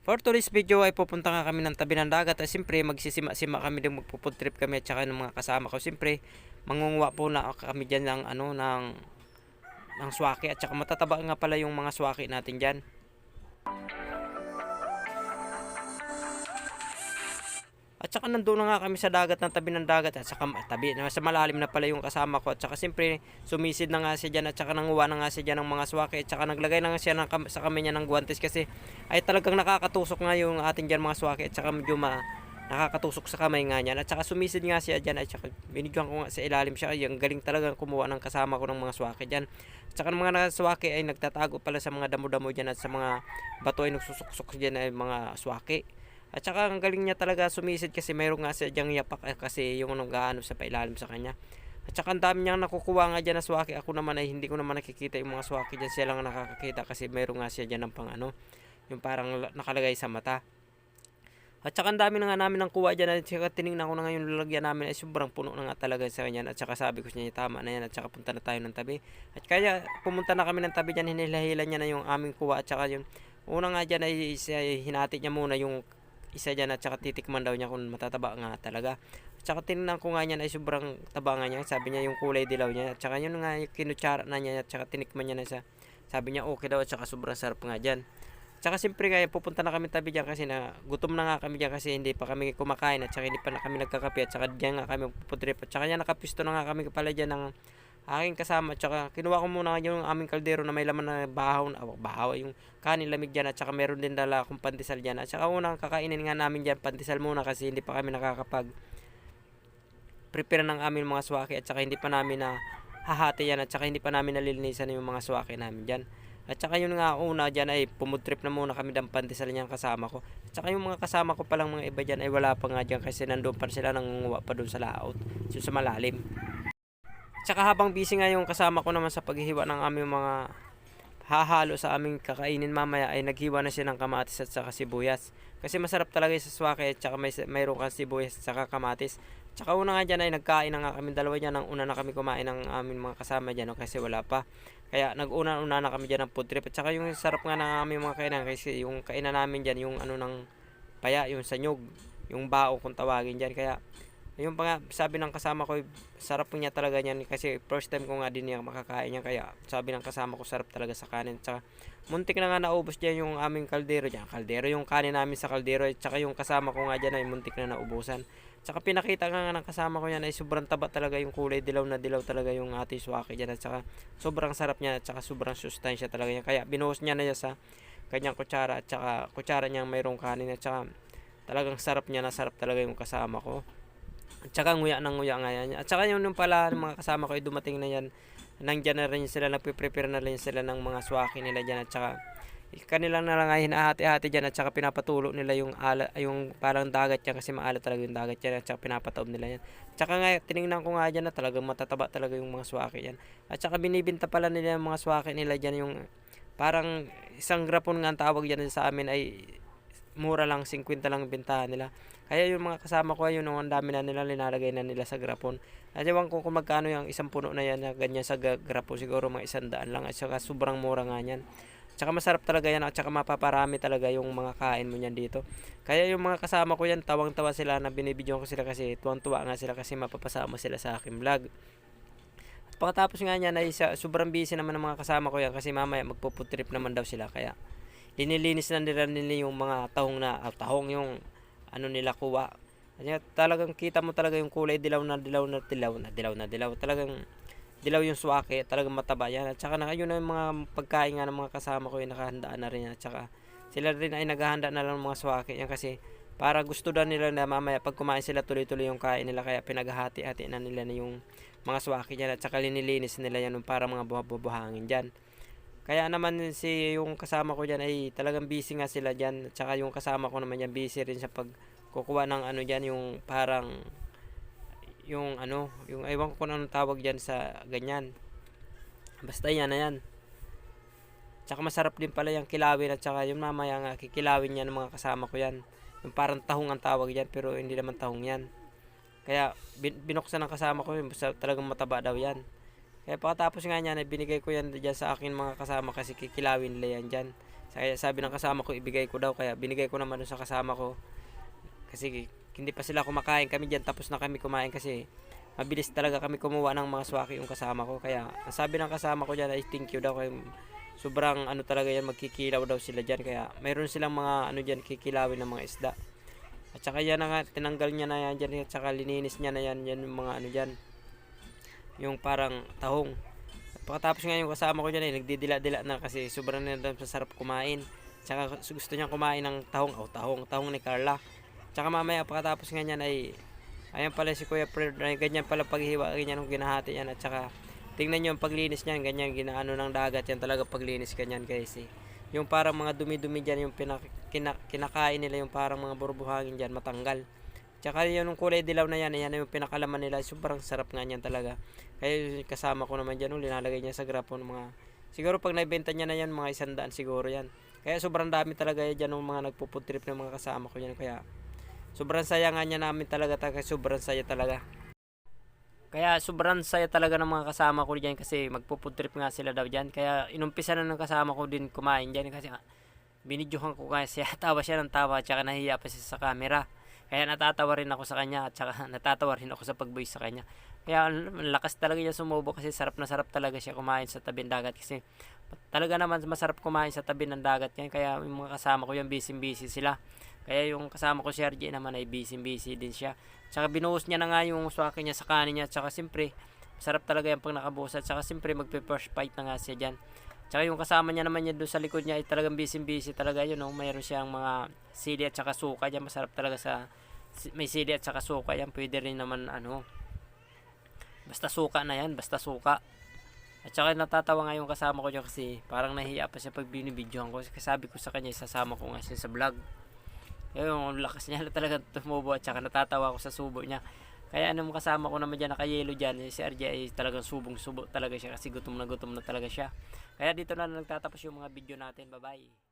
For today's video ay pupunta nga kami ng tabi ng dagat at siyempre magsisima-sima kami din, magpo-food trip kami at saka ng mga kasama ko. Siyempre mangunguha po na kami diyan ng ng swaki at saka matataba nga pala yung mga swaki natin diyan. At saka nandoon na nga kami sa dagat, ng tabi ng dagat at saka tabi na sa malalim na pala yung kasama ko at saka siyempre sumisid na nga siya diyan at saka nanguha na nga siya diyan ng mga swaki at saka naglagay na nga siya sa kamay niya ng guwantes kasi ay talagang nakakatusok nga yung ating diyan mga swaki at saka medyo nakakatusok sa kamay nga niyan at saka sumisid nga siya diyan at saka binigyan ko nga sa ilalim siya. Ay, ang galing talaga kumuha ng kasama ko ng mga swaki diyan. At saka ng mga swaki ay nagtatago pala sa mga damo-damo diyan at sa mga bato ay nagsusuk-suk diyan ay mga swaki. At saka ang galing niya talaga sumisid kasi mayroong nga siya diyang yapak kasi yung gaano sa pailalim sa kanya. At saka ang dami niyang nakukuha nga dyan na swaki. Ako naman ay hindi ko naman nakikita yung mga swaki dyan. Siya lang nakakakita kasi mayroong nga siya dyan ng yung parang nakalagay sa mata. At saka ang dami na nga namin ng kuha dyan. At saka tinignan ko na nga yung lalagyan namin ay sobrang puno na nga talaga sa kanya. At saka sabi ko siya tama na yan at saka punta na tayo ng tabi. At kaya pumunta na kami ng tabi dyan, hinihila niya na yung aming kuha. At saka yung una nga dyan ay hinati niya muna yung isa dyan at saka titikman daw niya kung matataba nga talaga. At saka tinignan ko nga niyan ay sobrang taba nga niya. Sabi niya yung kulay dilaw niya. At saka yun nga yung kinutsara na niya at saka tinikman niya na siya. Sabi niya okay daw at saka sobrang sarap nga dyan. At saka siyempre kaya pupunta na kami tabi dyan kasi na gutom na nga kami dyan kasi hindi pa kami kumakain at saka hindi pa na kami nagkakape at saka dyan nga kami puputrip. At saka yan nakapisto na nga kami pala dyan ng aking kasama at saka kinuha ko muna yung aming kaldero na may laman na bahaw yung kanin lamig dyan at saka meron din dala akong pandesal dyan at saka unang kakainin nga namin dyan pandesal muna kasi hindi pa kami nakakapag prepare ng aming mga swaki at saka hindi pa namin na hahati yan at saka hindi pa namin nalilinisan yung mga swaki namin dyan. At saka yun nga una dyan ay pumutrip na muna kami ng pandesal niyang kasama ko. At saka yung mga kasama ko palang mga iba dyan ay wala pa nga dyan kasi nandun pa sila nangunguha pa dun sa laot, sa malalim. Tsaka habang busy nga yung kasama ko naman sa paghihiwa ng aming mga hahalo sa aming kakainin mamaya ay naghiwa na siya ng kamatis at saka sibuyas. Kasi masarap talaga yung sa swake at saka mayroon kang sibuyas at saka kamatis. Tsaka una nga dyan ay nagkain na nga kami dalawa dyan. Nang una na kami kumain ng aming mga kasama dyan kasi wala pa. Kaya nag-una na kami dyan ng food trip. At saka yung sarap nga ng aming mga kainan kasi yung kainan namin dyan yung ng paya, yung sanyog, yung bao kung tawagin dyan. Kaya yung pa nga, sabi ng kasama ko, sarap niya talaga niyan kasi first time ko nga din niya makakain niya. Kaya sabi ng kasama ko, sarap talaga sa kanin. Tsaka muntik na nga naubos diyan yung aming kaldero diyan. Kaldero yung kanin namin sa kaldero. Tsaka yung kasama ko nga diyan ay muntik na naubusan. Tsaka pinakita nga ng kasama ko yan ay sobrang taba talaga yung kulay. Dilaw na dilaw talaga yung ating swaki diyan. At saka sobrang sarap niya at saka sobrang sustansya talaga niya. Kaya binuhos niya na niya sa kanyang kutsara at saka kutsara niya mayroong kanin. At saka talagang sarap niya, na sarap talaga yung kasama ko. At saka nguya nga yan. At saka yung pala mga kasama ko ay dumating na yan. Nandyan na rin sila, nagpe-prepare na rin sila ng mga swaki nila dyan. At saka kanilang na lang ay hinahati-hati dyan. At saka pinapatulo nila yung parang dagat yan kasi maalat talaga yung dagat yan. At saka pinapataob nila yan. At saka nga tinignan ko nga dyan na talagang matataba talaga yung mga swaki yan. At saka binibinta pala nila yung mga swaki nila dyan. Yung parang isang grapon nga ang tawag dyan sa amin ay mura lang, 50 lang bintahan nila. Kaya yung mga kasama ko ayun, ang dami na nila linalagay na nila sa grapon. At ewan ko kung magkano yung isang puno na yan na ganyan sa grapon, siguro mga 100 lang at saka sobrang mura nga yan. At saka masarap talaga yan at saka mapaparami talaga yung mga kain mo niyan dito. Kaya yung mga kasama ko yan, tawang-tawa sila na binibidyon ko sila kasi tuwang-tuwa nga sila kasi mapapasama sila sa aking vlog. At pagkatapos nga niyan ay sobrang busy naman ng mga kasama ko yan kasi mamaya magpo-food trip naman daw sila. Kaya linilinis na nila yung mga tahong yung nila kuha. Kaya talagang kita mo talaga yung kulay dilaw na dilaw. Talagang dilaw yung swake, talagang mataba yan. At saka yun na yung mga pagkain nga ng mga kasama ko yung nakahandaan na rin yan. At saka sila rin ay naghahanda na lang ng mga swake yan kasi para gusto daw nila na mamaya pag kumain sila tuloy-tuloy yung kain nila. Kaya pinaghahati-hati na nila na yung mga swake dyan. At saka linilinis nila yan para mga buhangin dyan. Kaya naman yung kasama ko diyan ay talagang busy nga sila diyan. At saka yung kasama ko naman diyan busy rin sa pagkukuha ng diyan yung parang yung yung ewan ko kung anong tawag diyan sa ganyan. Basta yan na yan. Tsaka masarap din pala yung kilawin at saka yung mamaya nga kikilawin yan ng mga kasama ko yan. Yung parang tahong ang tawag diyan pero hindi naman tahong yan. Kaya binuksan ng kasama ko yun, talagang mataba daw yan. Kaya pagkatapos nga niyan, binigay ko yan dyan sa akin mga kasama kasi kikilawin nila yan dyan. Kaya sabi ng kasama ko ibigay ko daw, kaya binigay ko naman dun sa kasama ko. Kasi hindi pa sila kumakain, kami diyan tapos na kami kumain kasi mabilis talaga kami kumuha ng mga swaki yung kasama ko. Kaya ang sabi ng kasama ko diyan ay thank you daw, kaya sobrang ano talaga yan, magkikilaw daw sila diyan. Kaya mayroon silang mga ano diyan, kikilawin ng mga isda. At saka yan na nga, tinanggal niya na yan dyan, at saka lininis niya na yan, yan yung mga ano dyan, yung parang tahong. At pagkatapos nga yung kasama ko dyan nagdidila-dila na kasi sobrang na daw sarap kumain. Tsaka gusto niyang kumain ng tahong ni Carla. Tsaka mamaya pagkatapos nga niyan ayan pala si Kuya Fred, ganyan pala paghiwa, ganyan yung ginahati yan. At saka tingnan niyo yung paglinis niyan, ganyan ginaano ng dagat yan talaga paglinis ganyan guys yung parang mga dumi-dumi dyan, yung kinakain nila, yung parang mga burbuhangin dyan, matanggal. Tsaka yung kulay dilaw na yan, yan yung pinakalaman nila, sobrang sarap nga niyan talaga. Kaya kasama ko naman dyan, linalagay niya sa grapon, siguro pag naibenta niya na yan, mga 100 siguro yan. Kaya sobrang dami talaga dyan ng mga nagpuputrip ng mga kasama ko yan. Kaya sobrang saya nga niya namin talaga, sobrang saya talaga. Kaya sobrang saya talaga ng mga kasama ko diyan kasi magpo-food trip nga sila daw diyan. Kaya inumpisa na ng kasama ko din kumain diyan kasi binidyohan ko kasi tawa siya ng tawa at saka nahiya pa siya sa camera. Kaya natatawa rin ako sa kanya at saka natatawa rin ako sa pag-voice sa kanya. Kaya lakas talaga niya sumubo kasi sarap na sarap talaga siya kumain sa tabi ng dagat kasi talaga naman masarap kumain sa tabi ng dagat yan. Kaya yung mga kasama ko yung busy sila. Kaya yung kasama ko si RJ naman ay busy din siya. Tsaka binuhos niya na nga yung swaki niya sa kanin niya. Tsaka siyempre, masarap talaga yung pag nakabuhos. At tsaka siyempre, magpe-first fight na nga siya dyan. Tsaka yung kasama niya naman doon sa likod niya ay talagang busy talaga yun. No? Mayroon siyang mga sili at tsaka suka dyan. Masarap talaga may sili at tsaka suka yan. Pwede rin naman basta suka na yan. Basta suka. At saka natatawa nga yung kasama ko dyan kasi parang nahiya pa siya pag binibidyohan ko. Kasi sabi ko sa kanya, isasama ko nga siya sa vlog. Yung lakas niya talaga tumubo at saka natatawa ako sa subo niya. Kaya anong kasama ko naman dyan nakayelo dyan, si RJ ay talagang subong-subo talaga siya kasi gutom na talaga siya. Kaya dito na nagtatapos yung mga video natin. Bye bye.